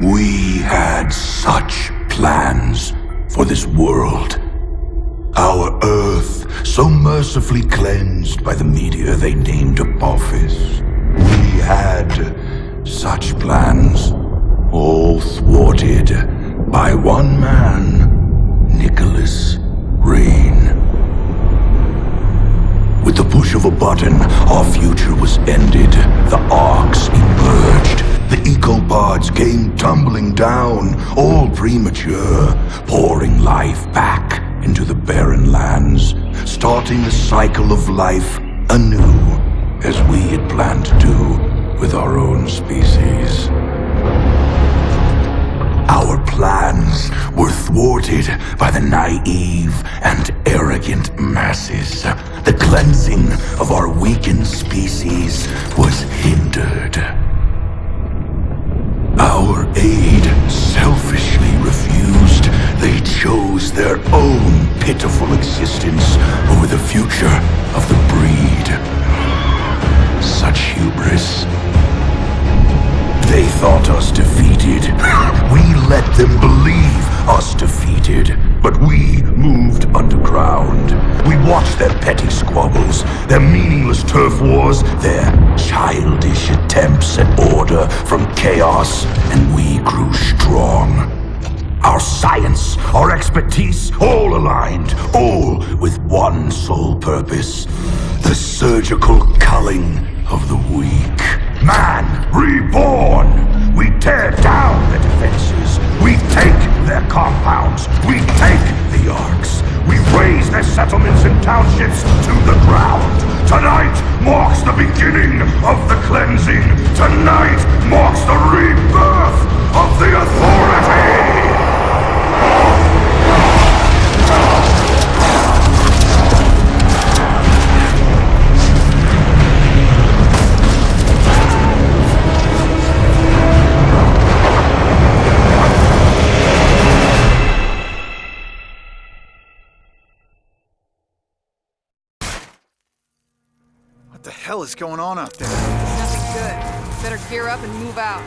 We had such plans for this world. Our Earth, so mercifully cleansed by the meteor they named Apophis. We had such plans, all thwarted by one man, Nicholas Rain. With the push of a button, our future was ended. The arcs emerged. The ecopods came tumbling down, all premature, pouring life back into the barren lands, starting the cycle of life anew, as we had planned to do with our own species. Our plans were thwarted by the naive and arrogant masses. The cleansing of our weakened species was hindered. Our aid selfishly refused. They chose their own pitiful existence over the future of the breed. Such hubris. They thought us defeated. We let them believe us defeated. But we moved underground. We watched their petty squabbles, their meaningless turf wars, their childish attempts at order from chaos, and we grew strong. Our science, our expertise, all aligned, all with one sole purpose: the surgical culling of the weak. Man reborn! We tear down the defenses. We take their compounds. We take the arcs. We raise their settlements and townships to the ground. Tonight marks the beginning of the cleansing. Tonight marks the rebirth of the Authority! What the hell is going on out there? Nothing good. Better gear up and move out.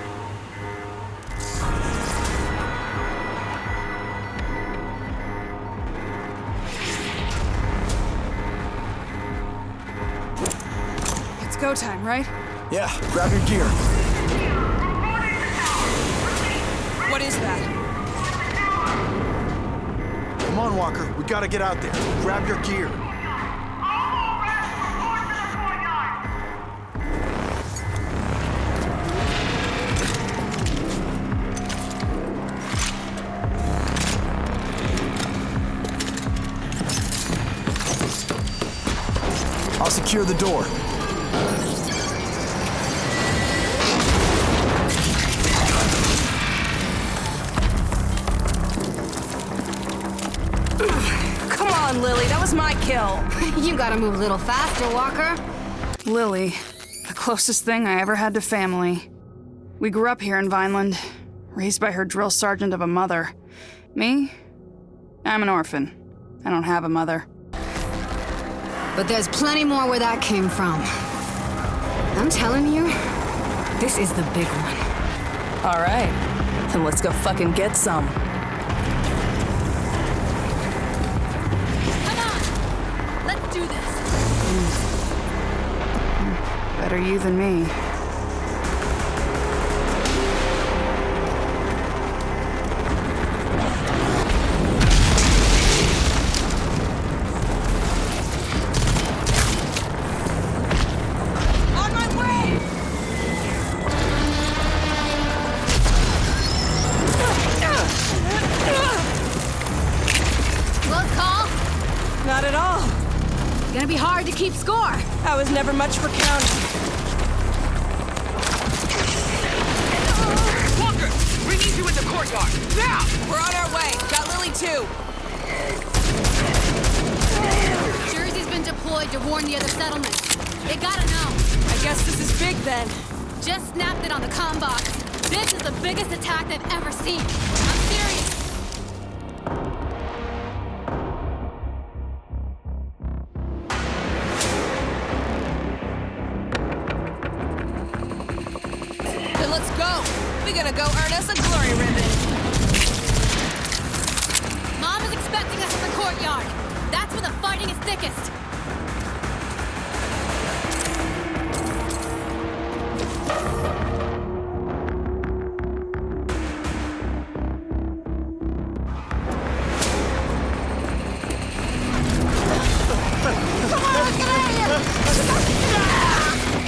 go time, right? Yeah, grab your gear. What is that? Come on, Walker. We gotta get out there. Grab your gear. I'll secure the door. Come on, Lily, that was my kill. You gotta move a little faster, Walker. Lily, the closest thing I ever had to family. We grew up here in Vineland, raised by her drill sergeant of a mother. Me? I'm an orphan. I don't have a mother. But there's plenty more where that came from. I'm telling you, this is the big one. All right, then let's go fucking get some. Come on! Let's do this! Better you than me. Not at all. Gonna be hard to keep score. I was never much for counting. Walker, we need you in the courtyard. Now! We're on our way. Got Lily too. Jersey's been deployed to warn the other settlements. They gotta know. I guess this is big then. Just snapped it on the comm box. This is the biggest attack they've ever seen. I'm serious. Then let's go. We're gonna go earn us a glory ribbon. Mom is expecting us in the courtyard. That's where the fighting is thickest.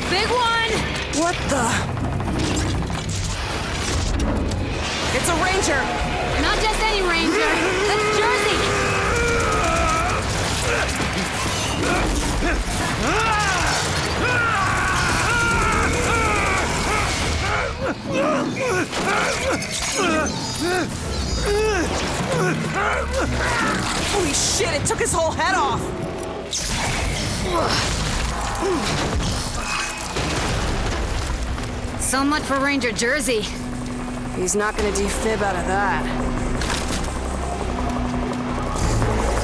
Big one! What the? It's a ranger. Not just any ranger. That's Jersey. Holy shit, it took his whole head off. So much for Ranger Jersey. He's not gonna defib out of that.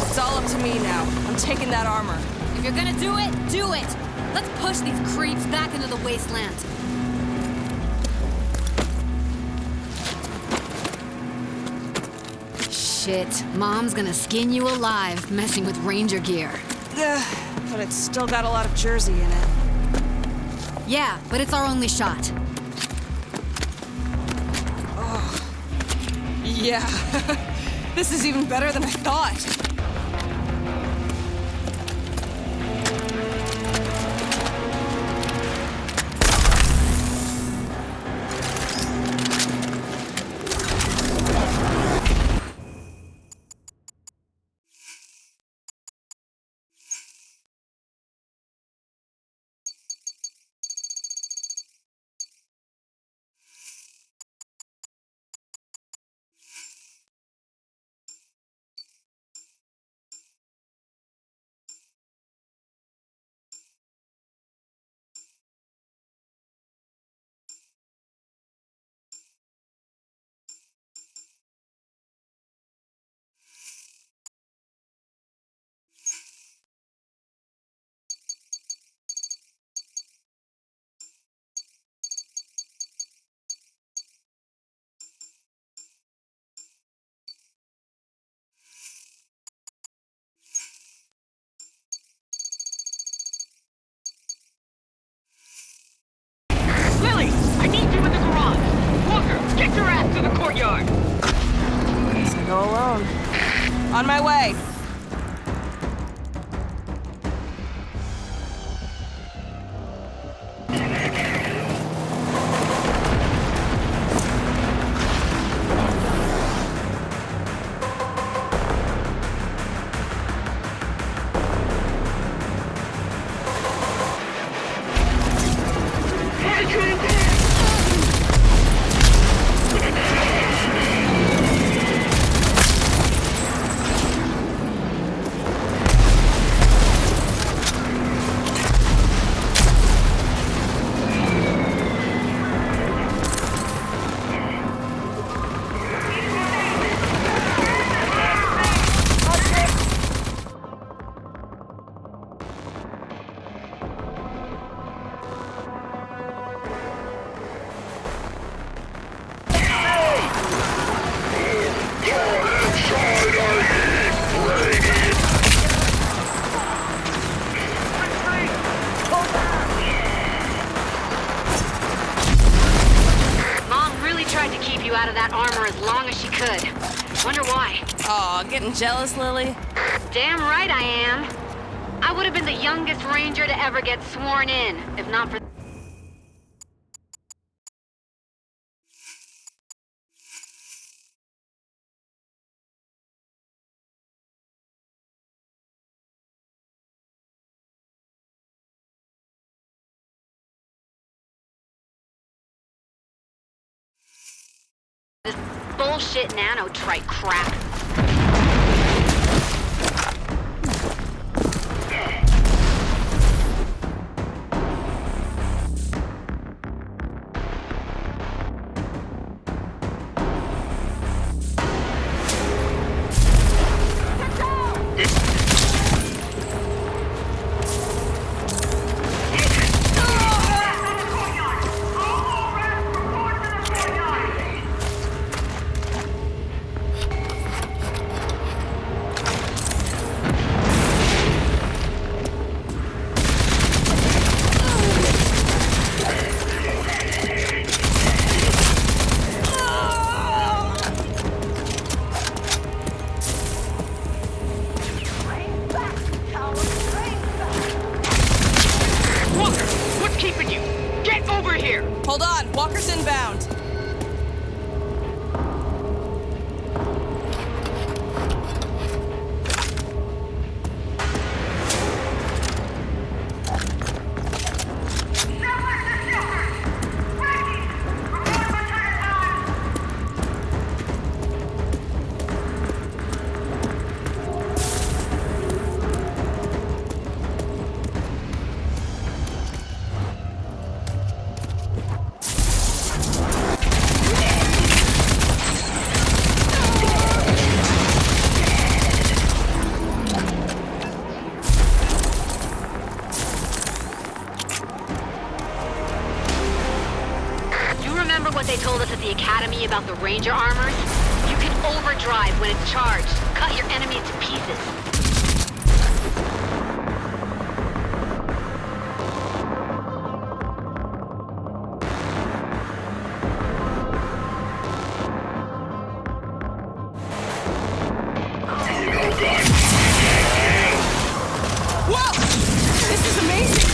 It's all up to me now. I'm taking that armor. If you're gonna do it, do it. Let's push these creeps back into the wasteland. Shit, Mom's gonna skin you alive messing with Ranger gear. But it's still got a lot of Jersey in it. Yeah, but it's our only shot. Yeah. This is even better than I thought. On my way. Out of that armor as long as she could. Wonder why. Aw, getting jealous, Lily? Damn right I am. I would have been the youngest ranger to ever get sworn in, if not for... this bullshit nanotrite crap. Hold on, Walker's inbound. Remember what they told us at the Academy about the Ranger armors? You can overdrive when it's charged. Cut your enemies to pieces. Whoa! This is amazing!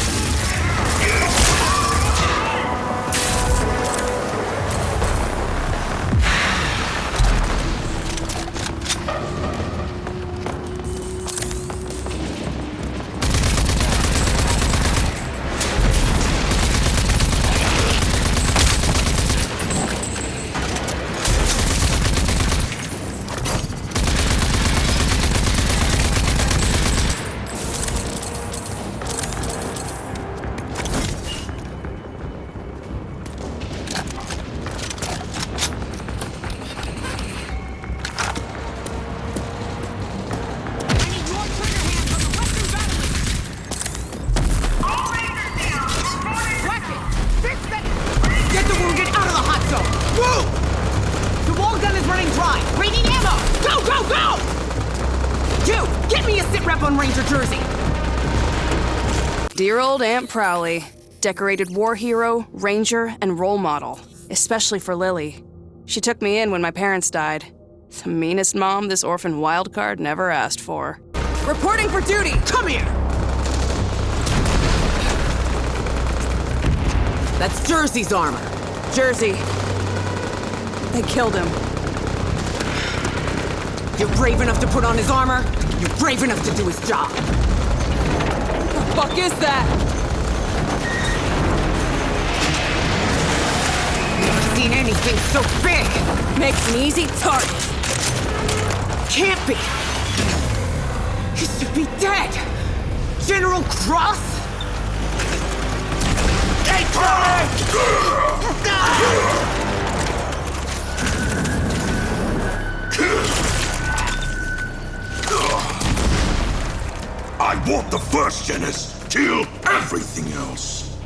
On Ranger Jersey. Dear old Aunt Prowley, decorated war hero, ranger, and role model, especially for Lily. She took me in when my parents died. The meanest mom this orphan wildcard never asked for. Reporting for duty! Come here! That's Jersey's armor. Jersey. They killed him. You're brave enough to put on his armor? You're brave enough to do his job. The fuck is that? Never seen anything so big! Makes an easy target. Can't be! He should be dead! General Cross? Hey, I want the first Genis. Kill everything else.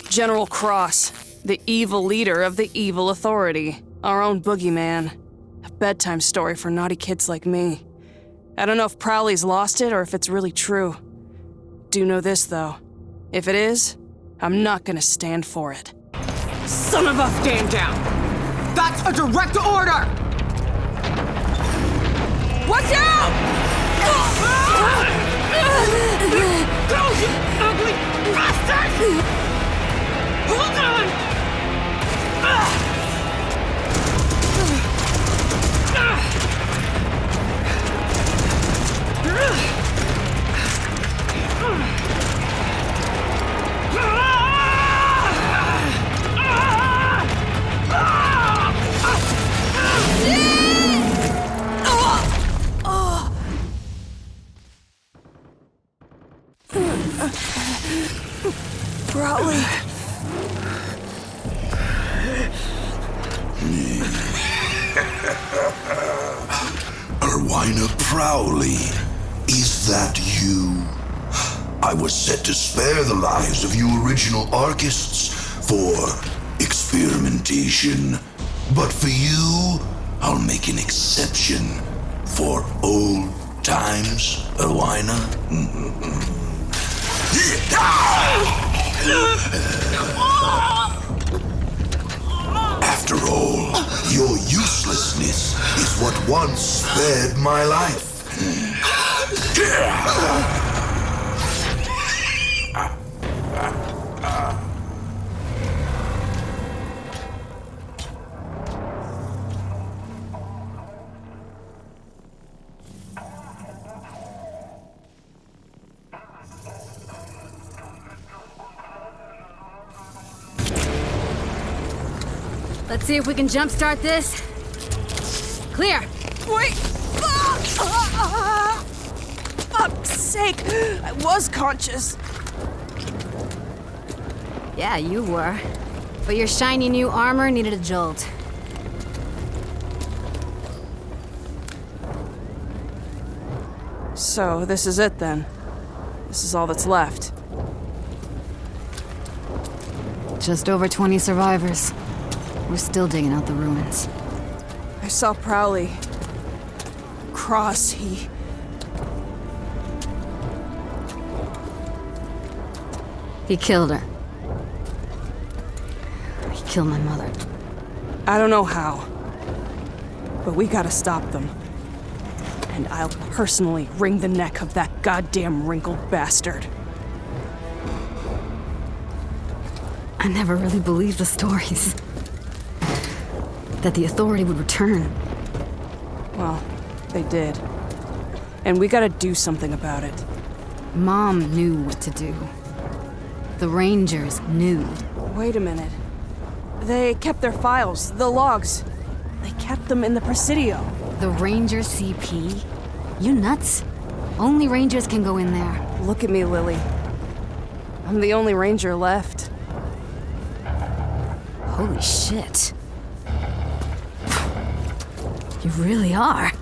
General Cross, the evil leader of the evil authority. Our own boogeyman. A bedtime story for naughty kids like me. I don't know if Prowley's lost it or if it's really true. Do know this, though. If it is, I'm not gonna stand for it. Son of a stand down! That's a direct order! Watch out! Go, you ugly bastard! Hold on! Prowley. Erwina Prowley, is that you? I was set to spare the lives of you original Archists for experimentation. But for you, I'll make an exception for old times, Erwina. After all, your uselessness is what once spared my life. Let's see if we can jumpstart this. Clear. Wait! Fuck's sake! I was conscious. Yeah, you were. But your shiny new armor needed a jolt. So, this is it then. This is all that's left. Just over 20 survivors. We're still digging out the ruins. I saw Prowley. Cross, he killed her. He killed my mother. I don't know how. But we gotta stop them. And I'll personally wring the neck of that goddamn wrinkled bastard. I never really believed the stories. That the authority would return. Well, they did. And we gotta do something about it. Mom knew what to do. The Rangers knew. Wait a minute. They kept their files, the logs. They kept them in the Presidio. The Ranger CP? You nuts? Only Rangers can go in there. Look at me, Lily. I'm the only Ranger left. Holy shit. You really are.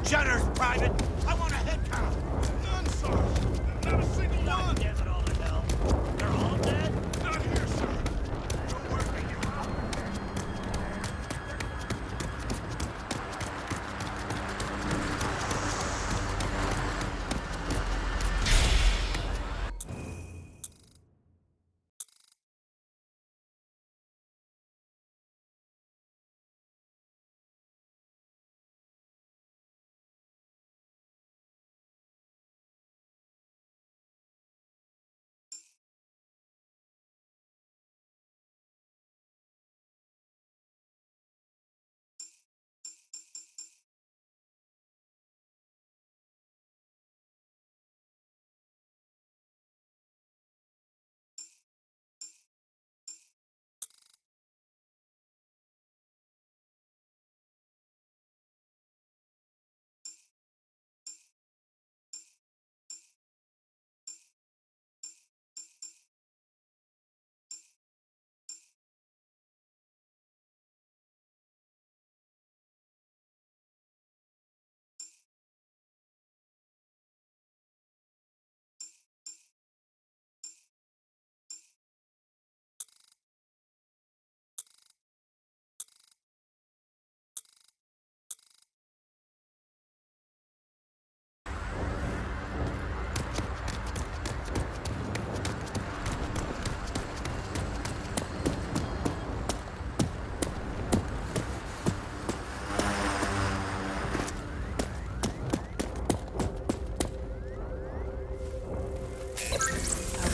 Jenner's, Private! I want a head count! None, sir! Not a single one! Damn it all to hell! They're all dead? Not here, sir! Don't worry, you're out!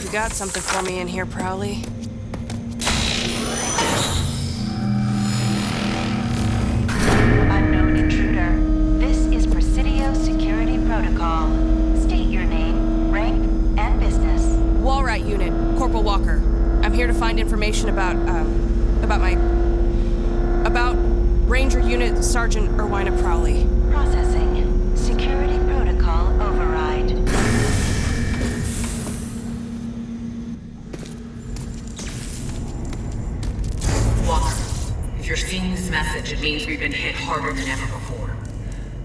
You got something for me in here, Prowley. Unknown intruder. This is Presidio Security Protocol. State your name, rank, and business. Walrat Unit, Corporal Walker. I'm here to find information about Ranger Unit Sergeant Irwina Prowley. Processing. Security Protocol override. Walker, if you're seeing this message, it means we've been hit harder than ever before.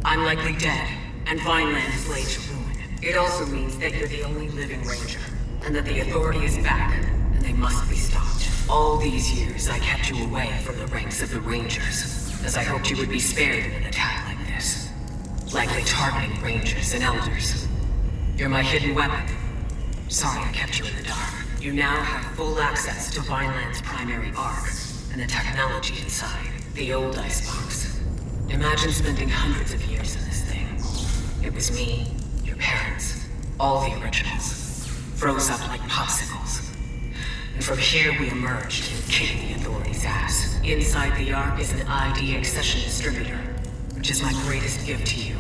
I'm likely dead, and Vineland is laid to ruin. It also means that you're the only living Ranger, and that the Authority is back, and they must be stopped. All these years, I kept you away from the ranks of the Rangers, as I hoped you would be spared in an attack like this. Likely targeting Rangers and Elders. You're my hidden weapon. Sorry I kept you in the dark. You now have full access to Vineland's primary arc, and the technology inside. The old icebox. Imagine spending hundreds of years in this thing. It was me, your parents, all the originals. Froze up like popsicles. And from here we emerged and kicked the Authority's ass. Inside the Ark is an ID accession distributor, which is my greatest gift to you.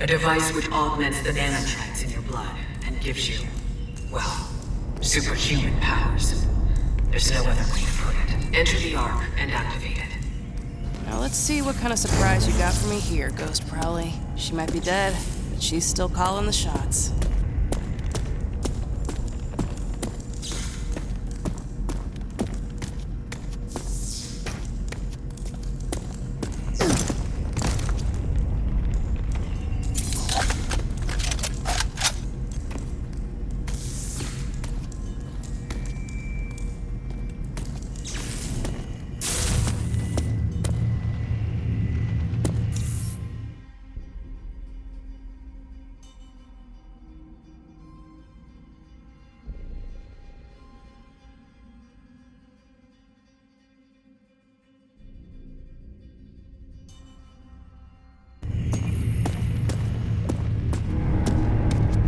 A device which augments the nanotrites in your blood and gives you, well, superhuman powers. There's no other way to put it. Enter the Ark and activate it. Now let's see what kind of surprise you got for me here, Ghost Prowley. She might be dead, but she's still calling the shots.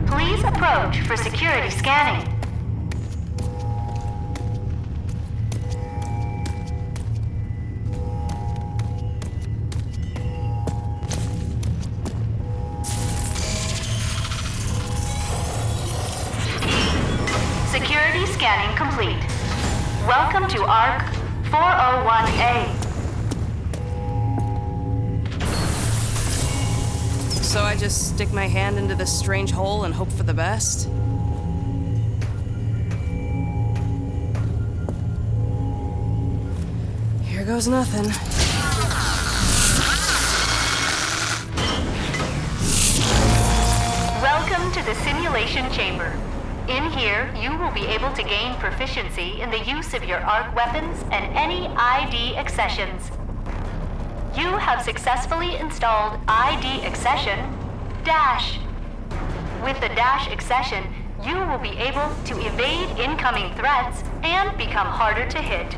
Please approach for security scanning. Security scanning complete. Welcome to ARC 401A. So I just stick my hand into this strange hole and hope for the best? Here goes nothing. Acclimation Chamber. In here, you will be able to gain proficiency in the use of your ARC weapons and any ID accessions. You have successfully installed ID accession Dash. With the Dash accession, you will be able to evade incoming threats and become harder to hit.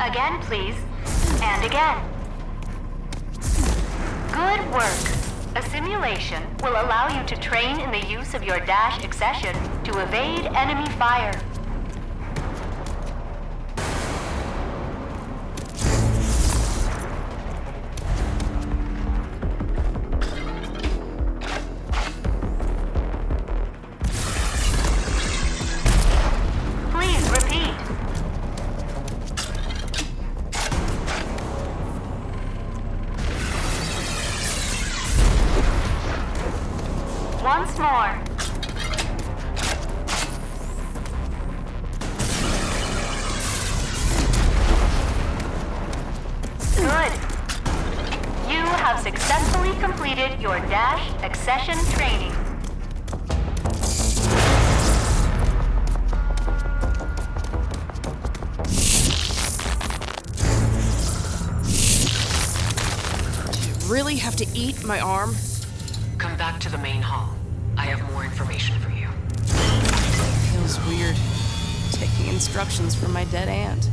Again, please. And again. Good work. A simulation will allow you to train in the use of your Dash accession to evade enemy fire. Please repeat. Once more. Good. You have successfully completed your Dash accession training. Really have to eat my arm? Come back to the main hall. I have more information for you. Feels weird. Taking instructions from my dead aunt.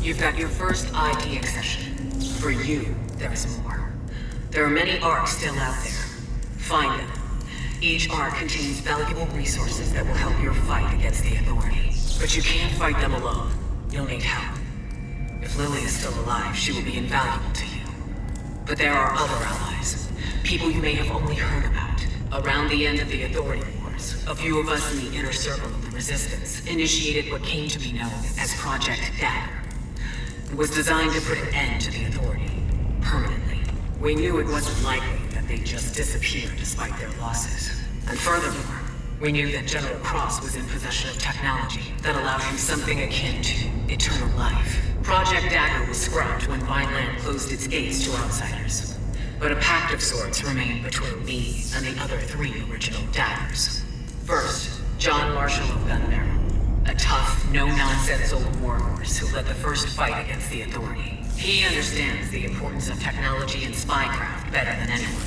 You've got your first ID accession. For you, there is more. There are many ARCs still out there. Find them. Each ARC contains valuable resources that will help your fight against the Authority. But you can't fight them alone. You'll need help. If Lily is still alive, she will be invaluable to you. But there are other allies. People you may have only heard about. Around the end of the Authority Wars, a few of us in the inner circle of the Resistance initiated what came to be known as Project Dagger. It was designed to put an end to the Authority. Permanently. We knew it wasn't likely that they'd just disappear despite their losses. And furthermore, we knew that General Cross was in possession of technology that allowed him something akin to eternal life. Project Dagger was scrapped when Vineland closed its gates to outsiders. But a pact of sorts remained between me and the other 3 original Daggers. First, John Marshall of Gunbarrel, a tough, no-nonsense old warhorse who led the first fight against the Authority. He understands the importance of technology and spycraft better than anyone.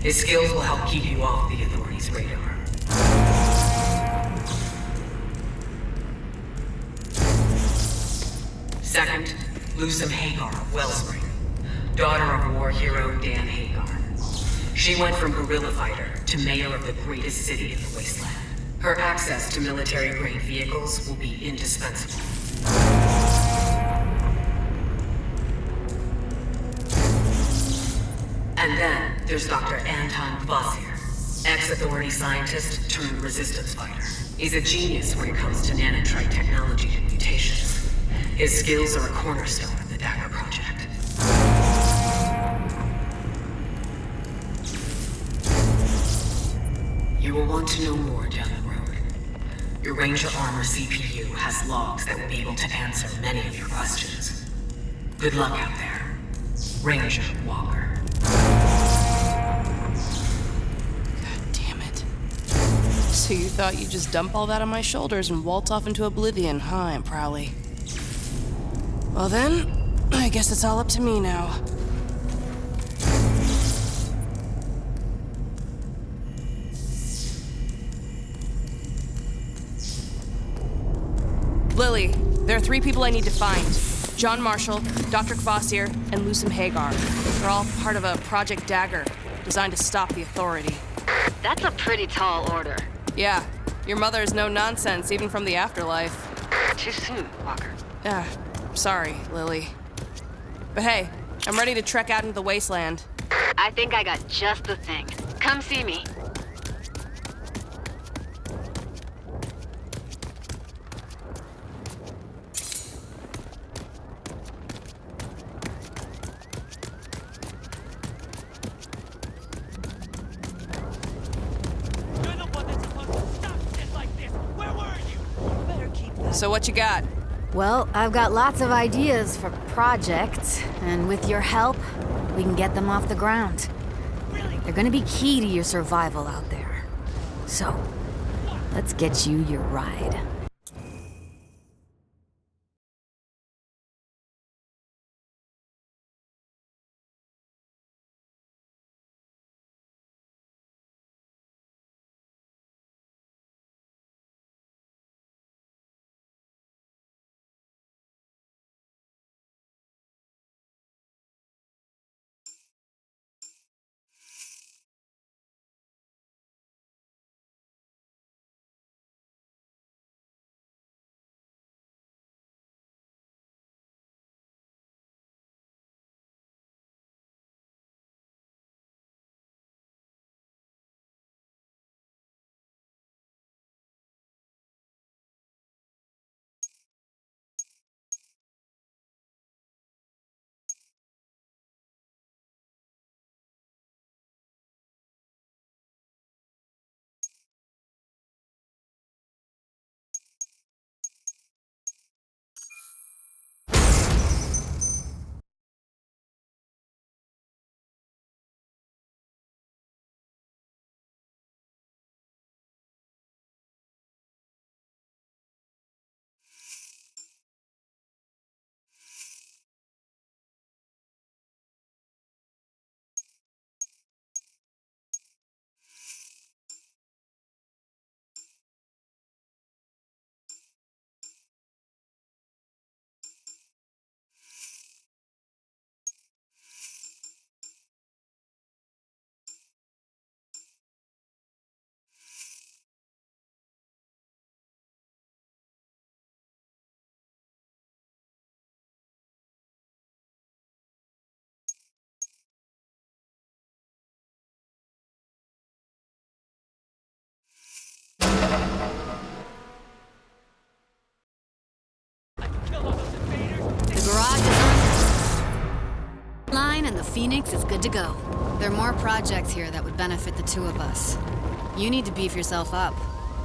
His skills will help keep you off the Authority's radar. Second, Lusum Hagar of Wellspring, daughter of war hero Dan Hagar. She went from guerrilla fighter to mayor of the greatest city in the wasteland. Her access to military-grade vehicles will be indispensable. And then there's Dr. Anton Kvasir, ex-Authority scientist turned resistance fighter. He's a genius when it comes to nanotrite technology and mutations. His skills are a cornerstone of the Dagger Project. You will want to know more down the road. Your Ranger Armor CPU has logs that will be able to answer many of your questions. Good luck out there, Ranger Walker. So you thought you'd just dump all that on my shoulders and waltz off into oblivion, huh, Aunt Prowley? Well then, I guess it's all up to me now. There are 3 people I need to find. John Marshall, Dr. Kvasir, and Lucem Hagar. They're all part of a Project Dagger, designed to stop the Authority. That's a pretty tall order. Yeah, your mother is no nonsense, even from the afterlife. Too soon, Walker. Sorry, Lily. But hey, I'm ready to trek out into the wasteland. I think I got just the thing. Come see me. You're the one that's supposed to stop shit like this. Where were you? Better keep that. So what you got? Well, I've got lots of ideas for projects, and with your help, we can get them off the ground. They're gonna be key to your survival out there. So, let's get you your ride. The garage is online and the Phoenix is good to go. There are more projects here that would benefit the 2 of us. You need to beef yourself up,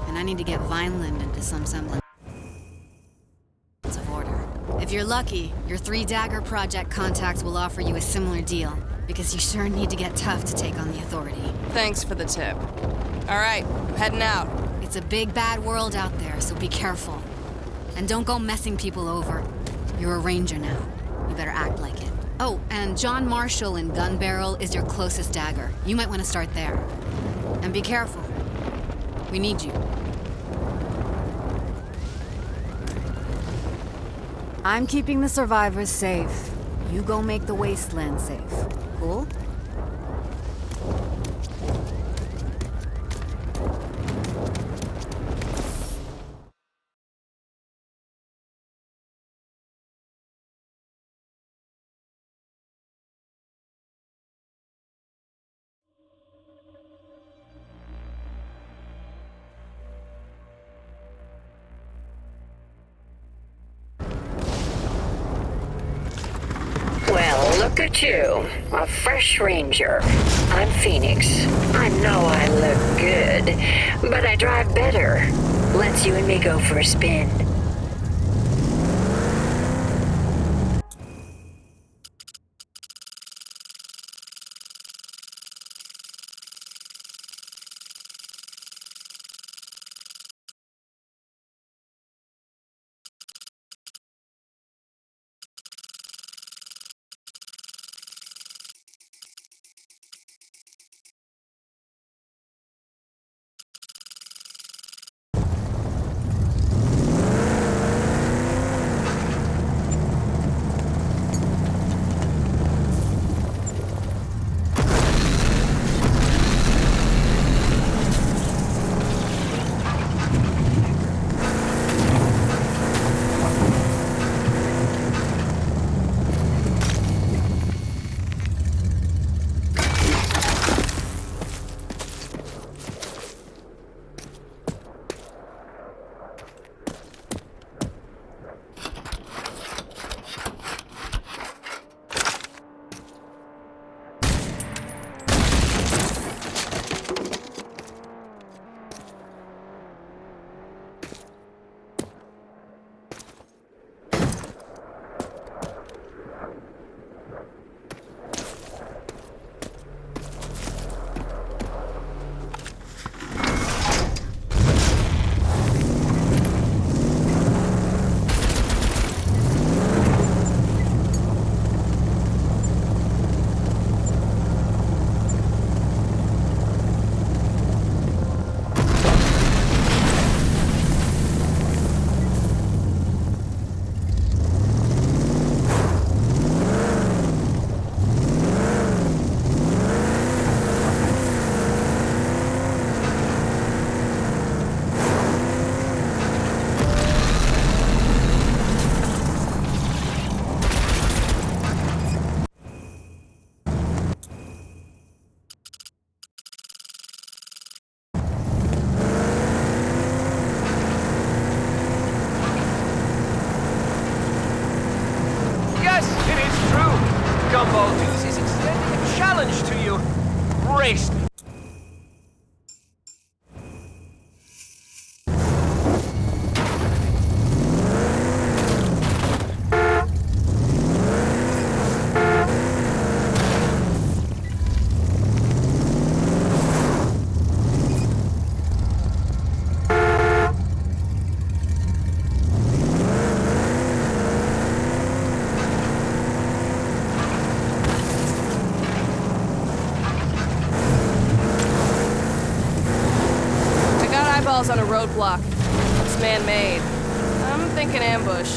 and I need to get Vineland into some semblance of order. If you're lucky, your 3 Dagger project contacts will offer you a similar deal, because you sure need to get tough to take on the Authority. Thanks for the tip. All right, I'm heading out. It's a big bad world out there, so be careful. And don't go messing people over. You're a ranger now. You better act like it. Oh, and John Marshall in Gun Barrel is your closest dagger. You might want to start there. And be careful. We need you. I'm keeping the survivors safe. You go make the wasteland safe. Cool? Well, look at you. A fresh ranger. I'm Phoenix. I know I look good, but I drive better. Let's you and me go for a spin. lunch to you. Race me. On a roadblock. It's man-made. I'm thinking ambush.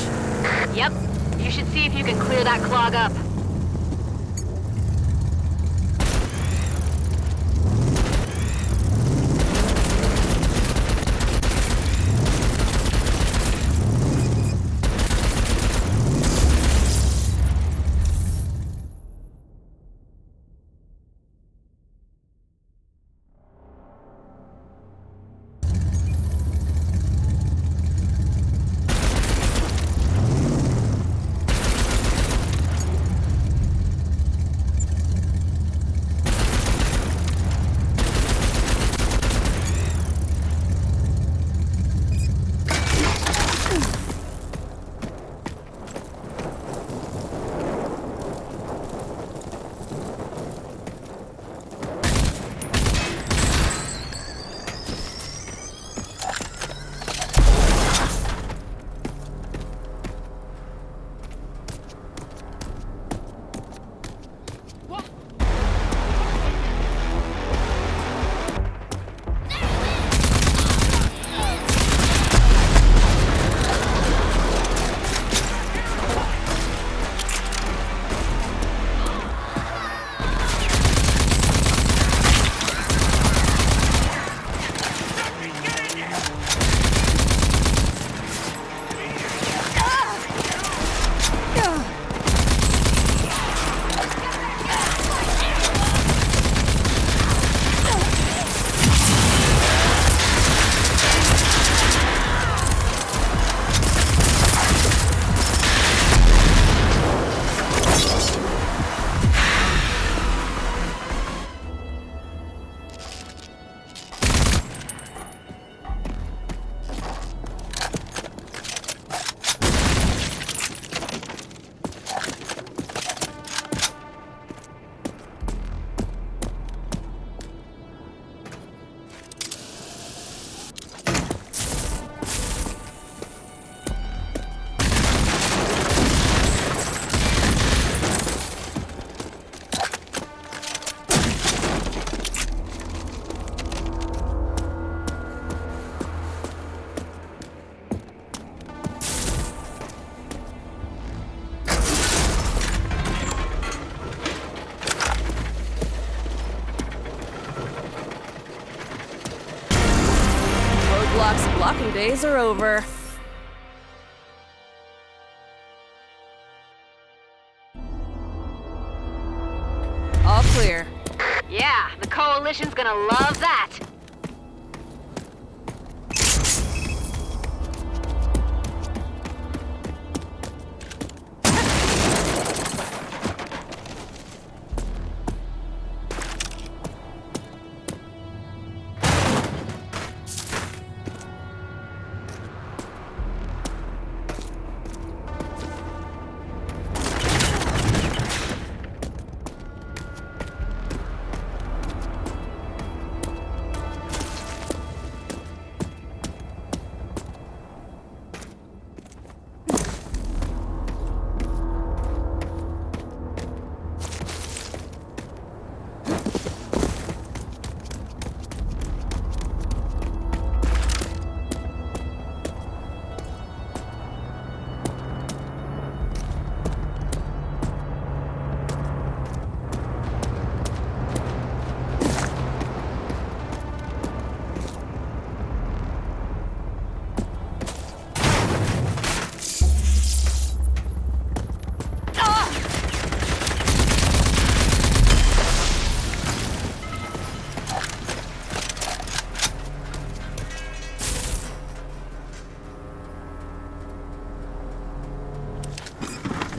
Yep. You should see if you can clear that clog up. Blocking days are over. All clear. Yeah, the Coalition's gonna love that.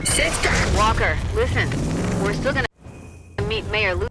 Sister! Walker, listen. We're still gonna meet Mayor Luke.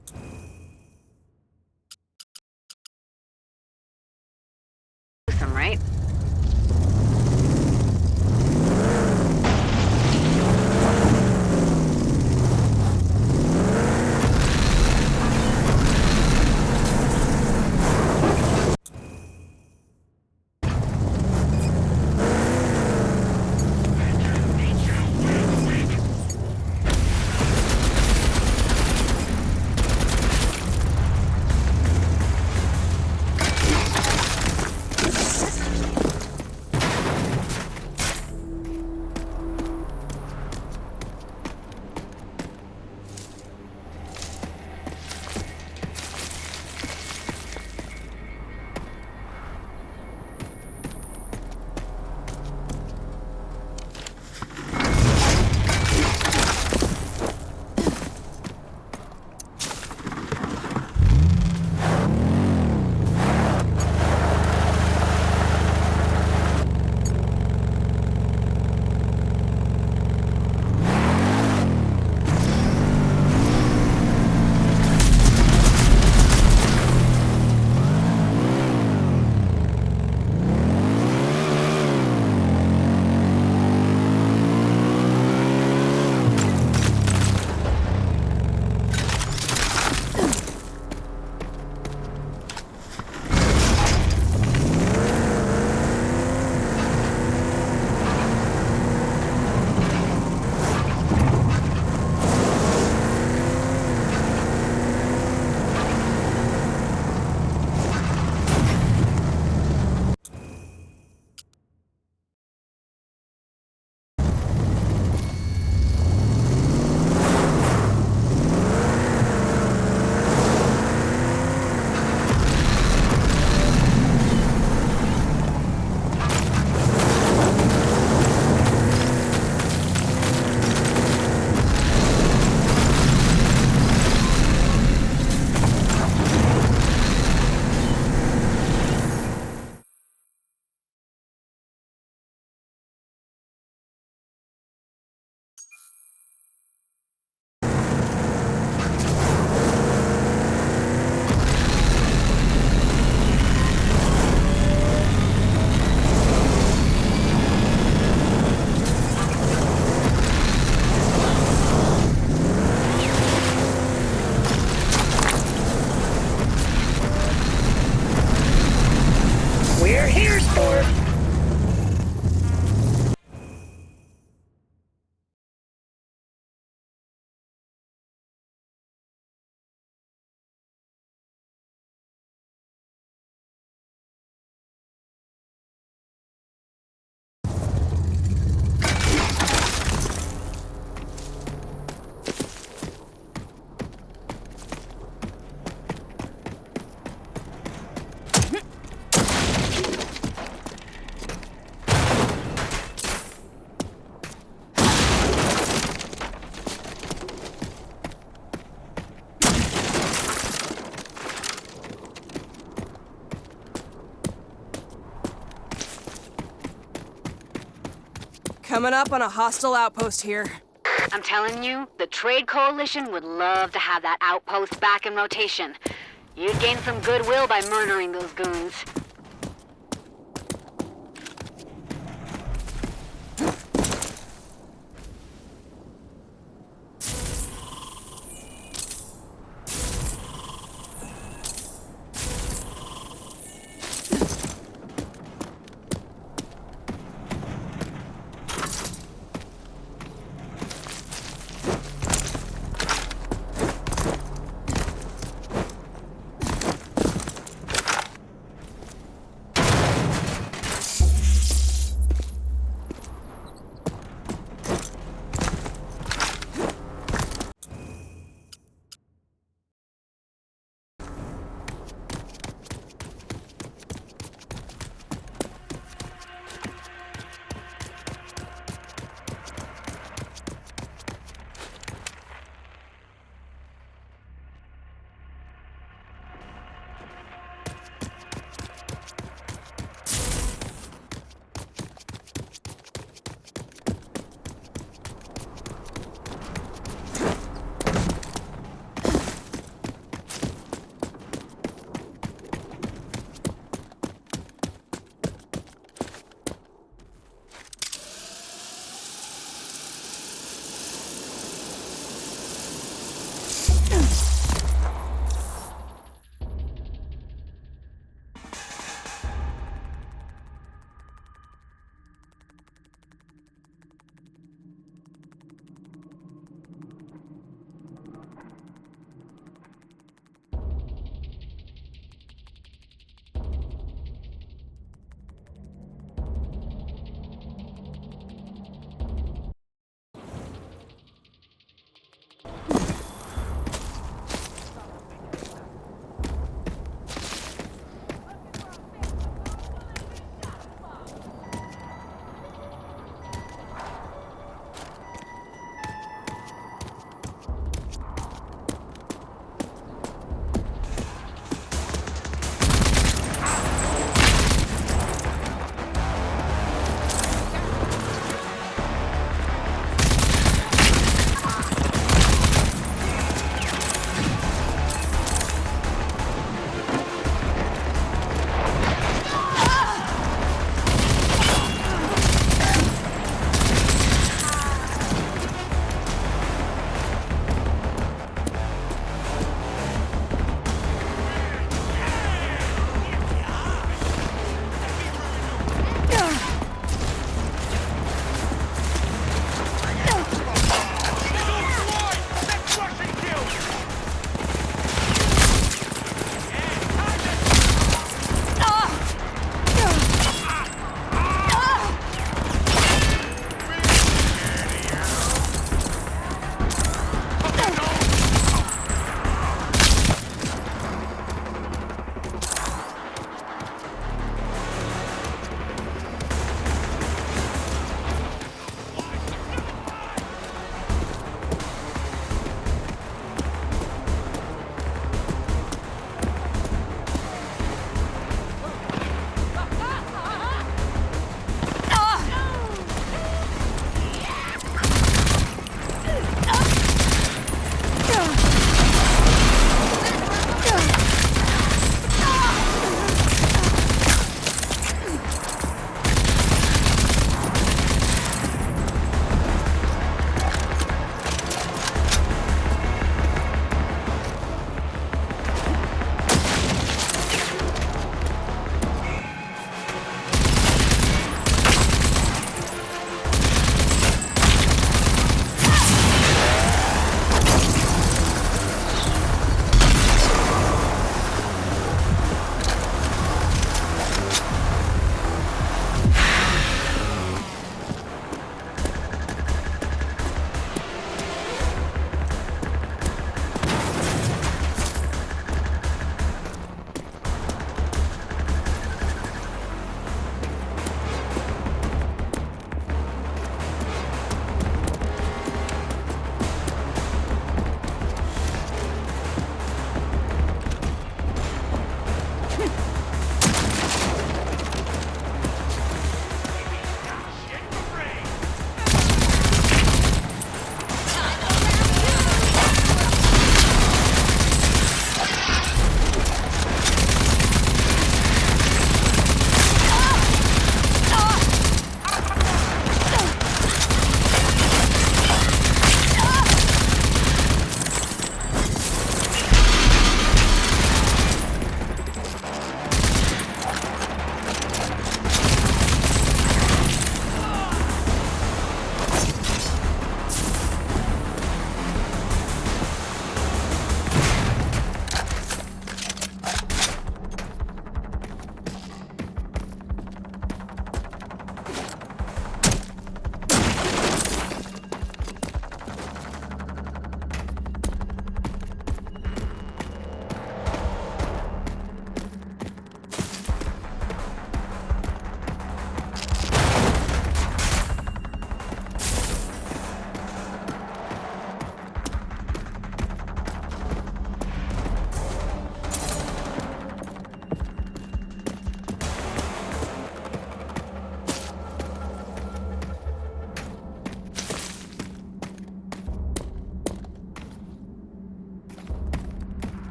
Coming up on a hostile outpost here. I'm telling you, the Trade Coalition would love to have that outpost back in rotation. You'd gain some goodwill by murdering those goons.